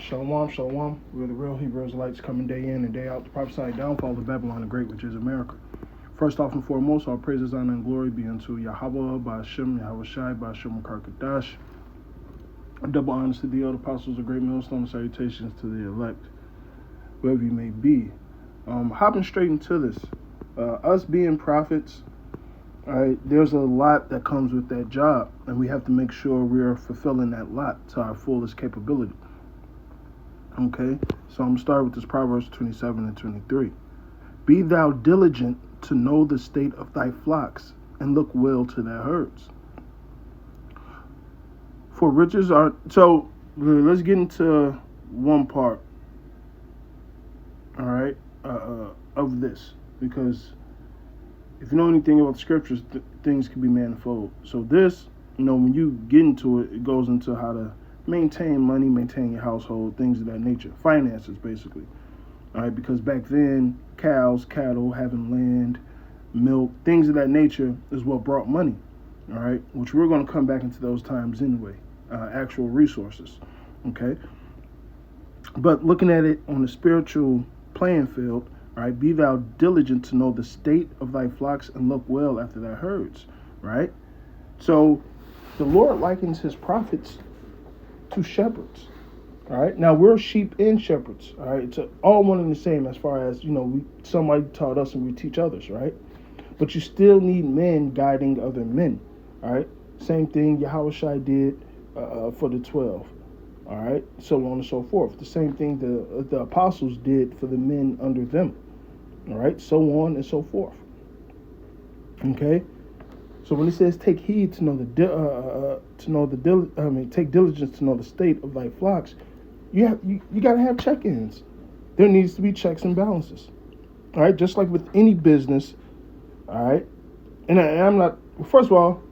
Shalom, shalom. We're the real Hebrew Israelites coming day in and day out to prophesy downfall of Babylon the Great, which is America. First off and foremost, all praises, honor, and glory be unto Yahweh, Ba'ashem, Yahweh Shai, Ba'ashem, Karkadash. Double honors to the elder apostles of Great Millstone, salutations to the elect, wherever you may be. Hopping straight into this, us being prophets, all right, there's a lot that comes with that job, and we have to make sure we are fulfilling that lot to our fullest capability. Okay, so I'm going to start with this Proverbs 27 and 23. Be thou diligent to know the state of thy flocks, and look well to their herds. For riches are... So, let's get into one part, all right, of this, because if you know anything about the scriptures, things can be manifold. So this, when you get into it, it goes into how to maintain money, maintain your household, things of that nature. Finances, basically. All right, because back then, cows, cattle, having land, milk, things of that nature is what brought money. All right, which we're going to come back into those times anyway. Actual resources. Okay. But looking at it on the spiritual playing field, all right, be thou diligent to know the state of thy flocks and look well after thy herds, right? So the Lord likens his prophets to shepherds, all right? Now we're sheep and shepherds, all right? It's all one and the same as far as, somebody taught us and we teach others, right? But you still need men guiding other men, all right? Same thing Yahweh Shai did for the 12. All right, so on and so forth. The same thing the apostles did for the men under them. All right, so on and so forth. Okay, so when it says take heed to know take diligence to know the state of thy flocks, you got to have check-ins. There needs to be checks and balances. All right, just like with any business. All right, and I'm not. First of all,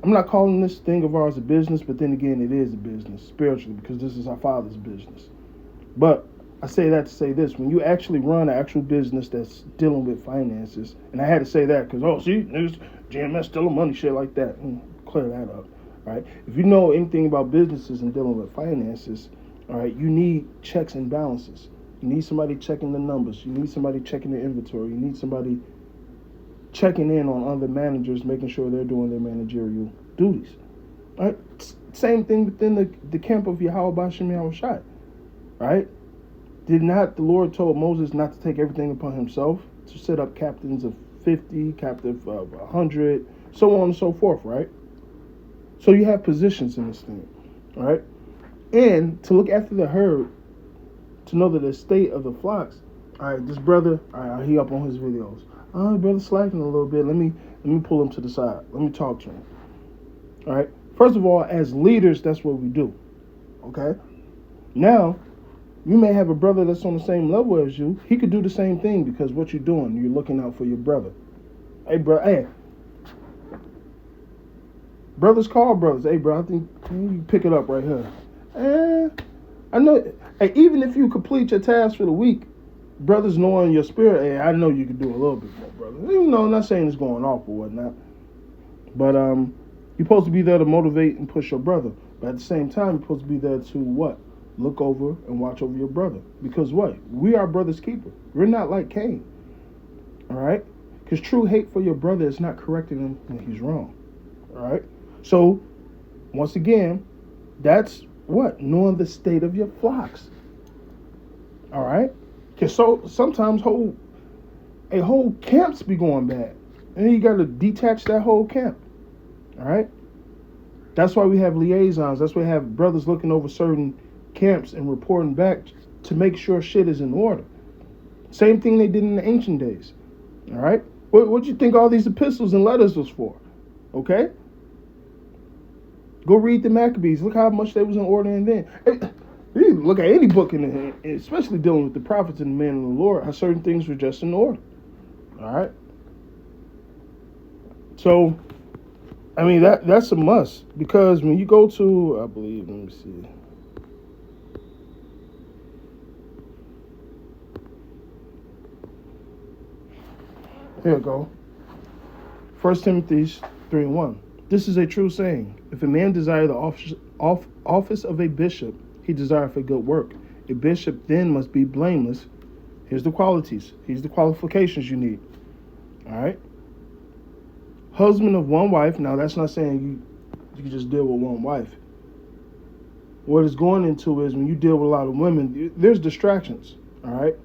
I'm not calling this thing of ours a business, but then again, it is a business spiritually because this is our Father's business. But I say that to say this: when you actually run an actual business that's dealing with finances, and I had to say that because there's GMS stealing money, shit like that. Clear that up, all right? If you know anything about businesses and dealing with finances, all right, you need checks and balances. You need somebody checking the numbers. You need somebody checking the inventory. You need somebody checking in on other managers, making sure they're doing their managerial duties. All right? Same thing within the camp of Yahweh Ba'ashem Yahweh Shai. Right? Did not the Lord told Moses not to take everything upon himself, to set up captains of 50, captive of 100, so on and so forth, right? So you have positions in this thing, all right? And to look after the herd, to know the state of the flocks. All right, this brother, he up on his videos. Oh, brother slacking a little bit. Let me pull him to the side. Let me talk to him. All right. First of all, as leaders, that's what we do. Okay. Now, you may have a brother that's on the same level as you. He could do the same thing because what you're doing, you're looking out for your brother. Hey, bro. Hey. Brothers call brothers. Hey, bro, I think you pick it up right here. I know. Hey, even if you complete your task for the week, brothers knowing your spirit, hey, I know you can do a little bit more, brother. I'm not saying it's going off or whatnot. But you're supposed to be there to motivate and push your brother. But at the same time, you're supposed to be there to what? Look over and watch over your brother. Because what? We are brother's keeper. We're not like Cain. All right? Because true hate for your brother is not correcting him when he's wrong. All right? So, once again, that's what? Knowing the state of your flocks. All right? Because so sometimes whole camps be going bad. And then you got to detach that whole camp. All right? That's why we have liaisons. That's why we have brothers looking over certain camps and reporting back to make sure shit is in order. Same thing they did in the ancient days. All right? What you think all these epistles and letters was for? Okay? Go read the Maccabees. Look how much they was in order and then. You can look at any book in the, especially dealing with the prophets and the men of the Lord, how certain things were just in order. All right. So, I mean that's a must because when you go to, I believe, let me see. Here we go. 1 Timothy 3:1. This is a true saying. If a man desire the office of a bishop, he desireth a good work. A bishop then must be blameless. Here's the qualities. Here's the qualifications you need. All right. Husband of one wife. Now, that's not saying you can just deal with one wife. What it's going into is when you deal with a lot of women, there's distractions. All right.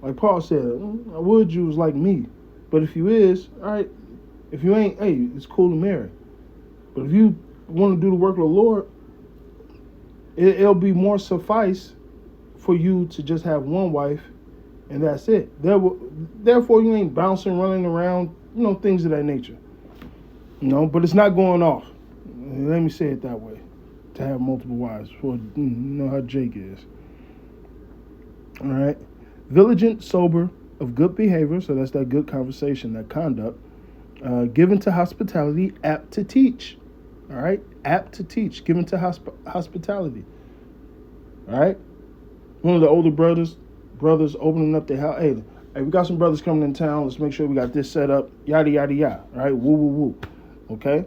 Like Paul said, I would you was like me. But if you is, all right, if you ain't, hey, it's cool to marry. But if you want to do the work of the Lord, it'll be more suffice for you to just have one wife, and that's it. Therefore, you ain't bouncing, running around, things of that nature. But it's not going off. Let me say it that way. To have multiple wives, for you know how Jake is. All right. Vigilant, sober, of good behavior, so that's that good conversation, that conduct. Given to hospitality, apt to teach. All right, apt to teach, given to hospitality. All right, one of the older brothers opening up their house. Hey, we got some brothers coming in town. Let's make sure we got this set up. Yada yada yada. All right, woo woo woo. Okay,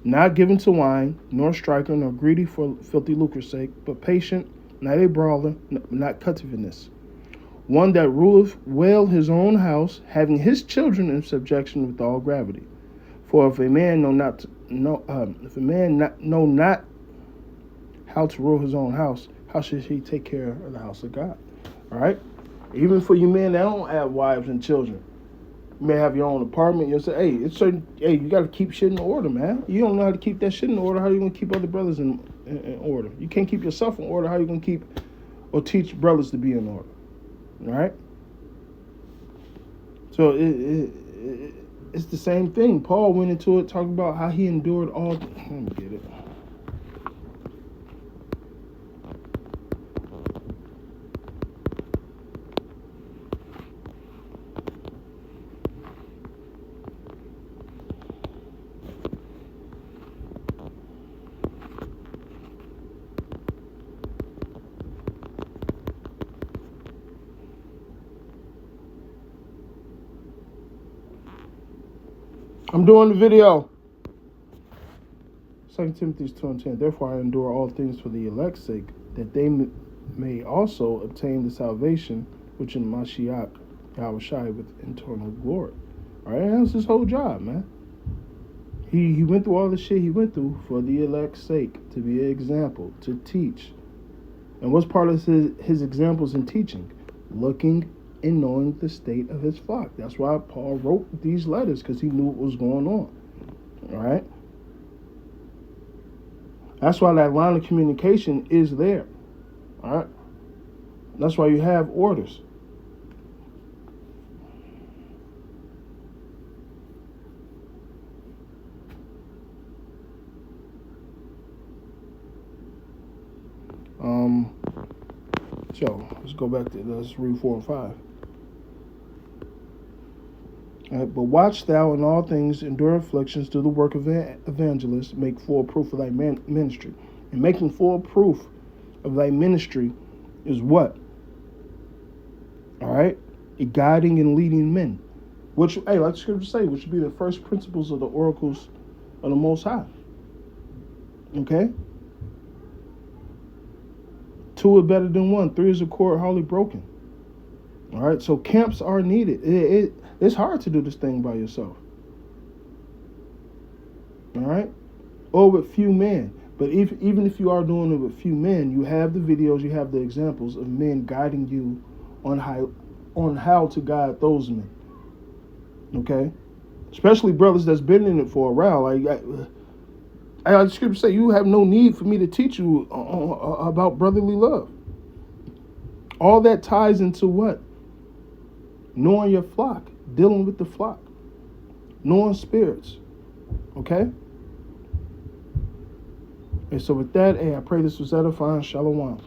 not given to wine, nor striker, nor greedy for filthy lucre's sake, but patient, not a brawler, not covetousness. One that ruleth well his own house, having his children in subjection with all gravity. For if a man know not how to rule his own house, how should he take care of the house of God? All right. Even for you men that don't have wives and children, you may have your own apartment. You'll say, hey, you got to keep shit in order, man. You don't know how to keep that shit in order. How are you gonna keep other brothers in order? You can't keep yourself in order. How are you gonna keep or teach brothers to be in order? All right. So it's the same thing. Paul went into it talking about how he endured all. Let me get it. I'm doing the video. 2 Timothy 2:10. Therefore I endure all things for the elect's sake, that they may also obtain the salvation which in Mashiach Yahushua with eternal glory. All right, that's his whole job, man. He went through all the shit he went through for the elect's sake, to be an example, to teach. And what's part of his examples in teaching? Looking and knowing the state of his flock. That's why Paul wrote these letters, because he knew what was going on. All right? That's why that line of communication is there. All right? That's why you have orders. So let's go back to let's read 4 and 5. All right, but watch thou in all things, endure afflictions, do the work of evangelists, make full proof of thy ministry. And making full proof of thy ministry is what? All right, guiding and leading men, which, hey, like the scripture say, which should be the first principles of the oracles of the Most High. Okay. 2 are better than 1. 3 is a cord hardly broken. All right, so camps are needed. It's hard to do this thing by yourself. All right, or with few men. But even if you are doing it with few men, you have the videos, you have the examples of men guiding you on how to guide those men. Okay, especially brothers that's been in it for a while. Like the scripture say, you have no need for me to teach you about brotherly love. All that ties into what? Knowing your flock, dealing with the flock, knowing spirits. Okay? And so with that, I pray this was edifying. Shalom.